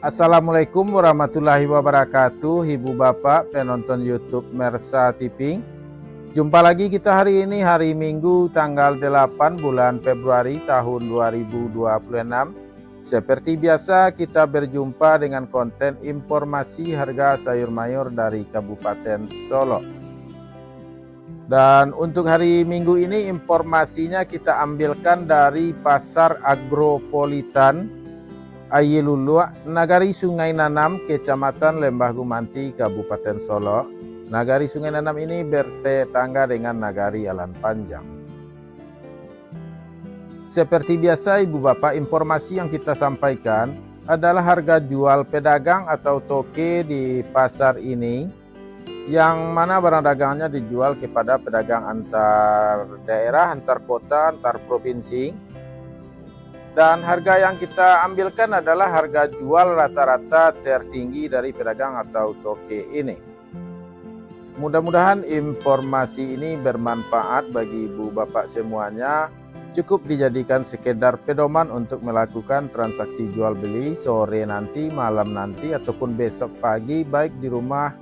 Assalamualaikum warahmatullahi wabarakatuh, Ibu Bapak penonton YouTube Mersa TV. Jumpa lagi kita hari ini, hari Minggu tanggal 8 bulan Februari tahun 2026. Seperti biasa kita berjumpa dengan konten informasi harga sayur mayur dari Kabupaten Solo. Dan untuk hari Minggu ini informasinya kita ambilkan dari Pasar Agropolitan Ayilulua, Nagari Sungai Nanam, Kecamatan Lembah Gumanti, Kabupaten Solo. Nagari Sungai Nanam ini bertetangga dengan Nagari Alan Panjang. Seperti biasa Ibu Bapak, informasi yang kita sampaikan adalah harga jual pedagang atau toke di pasar ini, yang mana barang dagangnya dijual kepada pedagang antar daerah, antar kota, antar provinsi. Dan harga yang kita ambilkan adalah harga jual rata-rata tertinggi dari pedagang atau toke ini. Mudah-mudahan informasi ini bermanfaat bagi Ibu Bapak semuanya. Cukup dijadikan sekedar pedoman untuk melakukan transaksi jual beli sore nanti, malam nanti, ataupun besok pagi, baik di rumah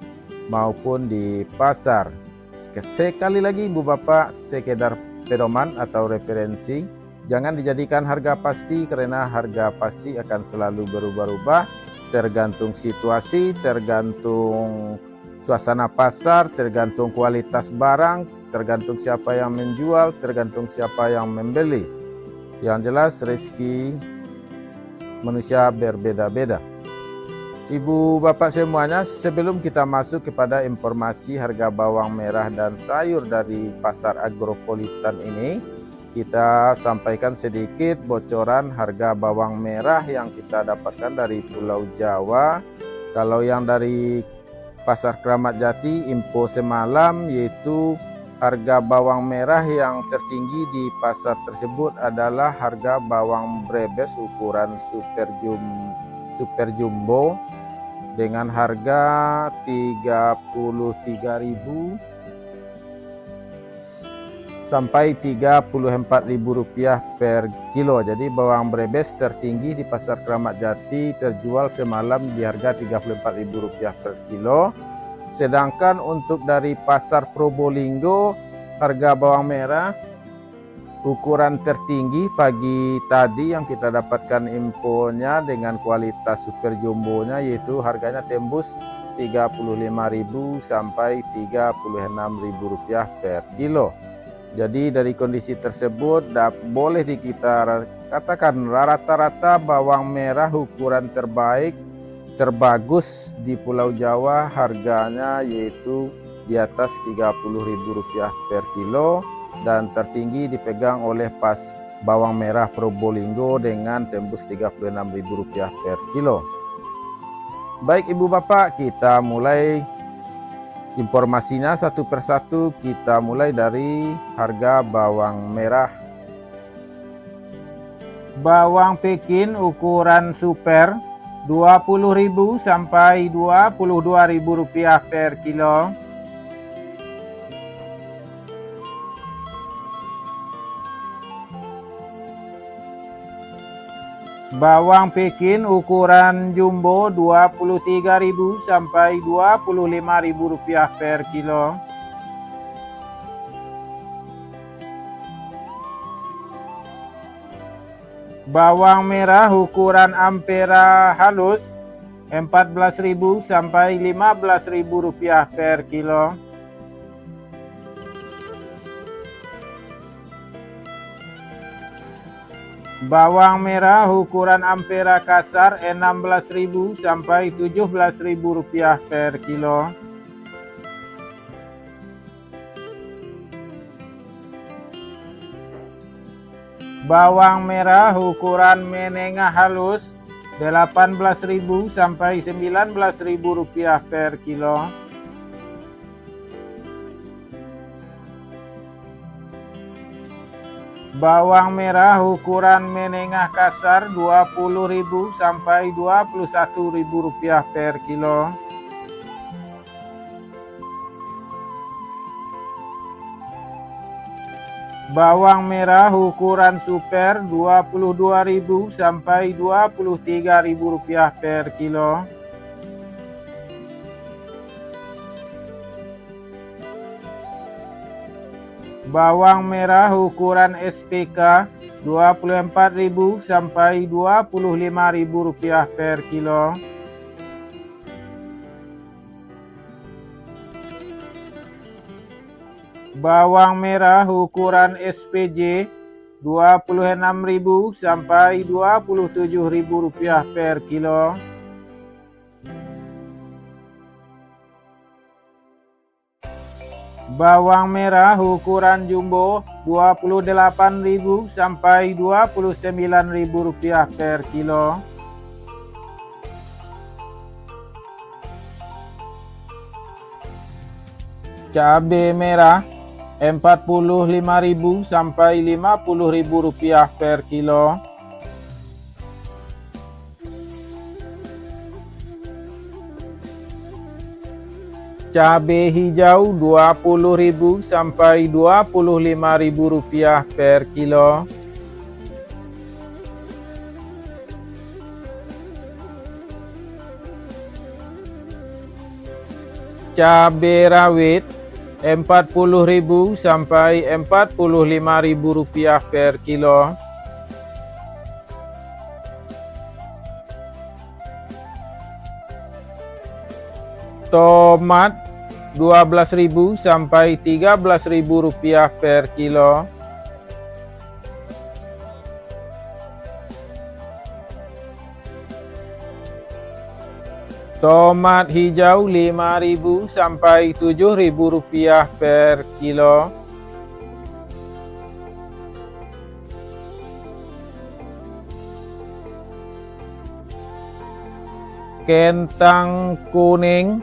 maupun di pasar. Sekali lagi Ibu Bapak, sekedar pedoman atau referensi. Jangan dijadikan harga pasti, karena harga pasti akan selalu berubah-ubah, tergantung situasi, tergantung suasana pasar, tergantung kualitas barang, tergantung siapa yang menjual, tergantung siapa yang membeli. Yang jelas rezeki manusia berbeda-beda. Ibu Bapak semuanya, sebelum kita masuk kepada informasi harga bawang merah dan sayur dari Pasar Agropolitan ini, kita sampaikan sedikit bocoran harga bawang merah yang kita dapatkan dari Pulau Jawa. Kalau yang dari Pasar Kramat Jati, info semalam yaitu harga bawang merah yang tertinggi di pasar tersebut adalah harga bawang brebes ukuran super jumbo dengan harga Rp33.000 sampai Rp34.000 per kilo. Jadi bawang brebes tertinggi di Pasar Kramat Jati terjual semalam di harga Rp34.000 per kilo. Sedangkan untuk dari Pasar Probolinggo, harga bawang merah ukuran tertinggi pagi tadi yang kita dapatkan infonya dengan kualitas super jumbonya, yaitu harganya tembus Rp35.000 sampai Rp36.000 per kilo. Jadi dari kondisi tersebut boleh kita katakan rata-rata bawang merah ukuran terbagus di Pulau Jawa harganya yaitu di atas Rp30.000 per kilo, dan tertinggi dipegang oleh bawang merah Probolinggo dengan tembus Rp36.000 per kilo. Baik Ibu Bapak, kita mulai informasinya satu persatu. Kita mulai dari harga bawang merah. Bawang Pekin ukuran super Rp20.000 sampai Rp22.000 per kilo. Bawang Pekin ukuran jumbo Rp23.000 sampai Rp25.000 per kilo. Bawang merah ukuran ampera halus Rp14.000 sampai Rp15.000 per kilo. Bawang merah ukuran ampera kasar Rp16.000 sampai Rp17.000 per kilo. Bawang merah ukuran menengah halus Rp18.000 sampai Rp19.000 per kilo. Bawang merah ukuran menengah kasar Rp20.000 sampai Rp21.000 per kilo. Bawang merah ukuran super Rp22.000 sampai Rp23.000 per kilo. Bawang merah ukuran SPK Rp24.000 sampai Rp25.000 per kilo. Bawang merah ukuran SPJ Rp26.000 sampai Rp27.000 per kilo. Bawang merah ukuran jumbo Rp28.000 sampai Rp29.000 per kilo. Cabai merah Rp45.000 sampai Rp50.000 per kilo. Cabai hijau Rp20.000 sampai Rp25.000 per kilo. Cabai rawit Rp40.000 sampai Rp45.000 per kilo. Tomat Rp12.000 sampai Rp13.000 per kilo. Tomat hijau Rp5.000 sampai Rp7.000 per kilo. Kentang kuning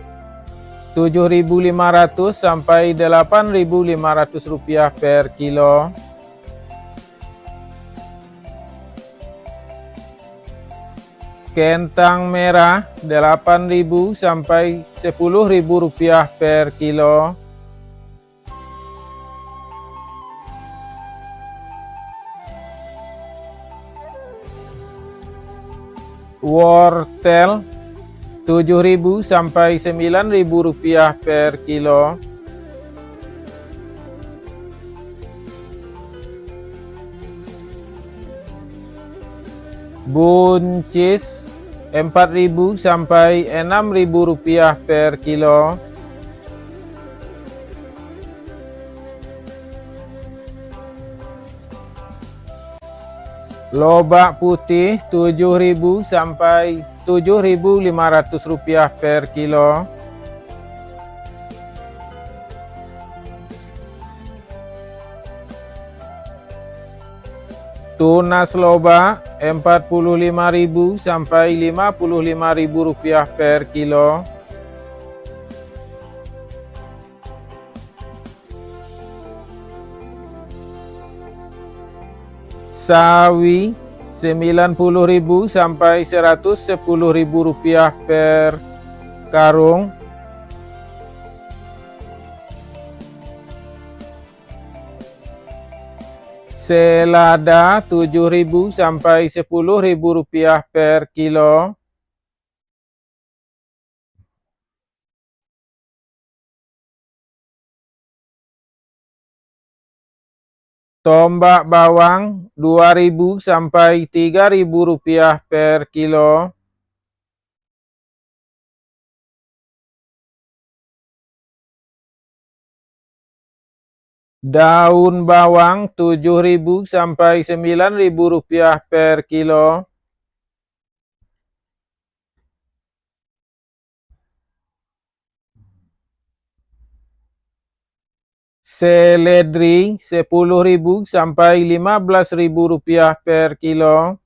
Rp7.500 sampai Rp8.500 per kilo. Kentang merah Rp8.000 sampai Rp10.000 per kilo. Wortel Rp7.000 sampai Rp9.000 per kilo. Buncis Rp4.000 sampai Rp6.000 per kilo. Lobak putih Rp7.000 sampai Rp7.500 per kilo. Tunas lobak Rp45.000 sampai Rp55.000 per kilo. Sawi Rp90.000 sampai Rp110.000 per karung. Selada Rp7.000 sampai Rp10.000 per kilo. Tombak bawang Rp2.000 sampai Rp3.000 per kilo. Daun bawang Rp7.000 sampai Rp9.000 per kilo. Seledri Rp10.000 sampai Rp15.000 per kilo.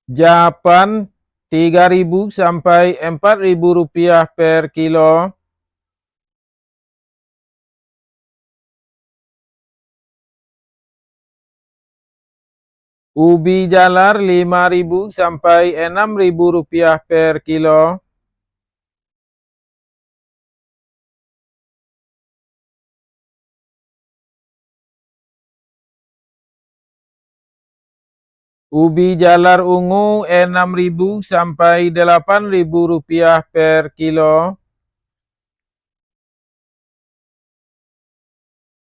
Japan Rp3.000 sampai Rp4.000 per kilo. Ubi jalar Rp5.000 sampai Rp6.000 per kilo. Ubi jalar ungu 6.000 sampai 8.000 rupiah per kilo.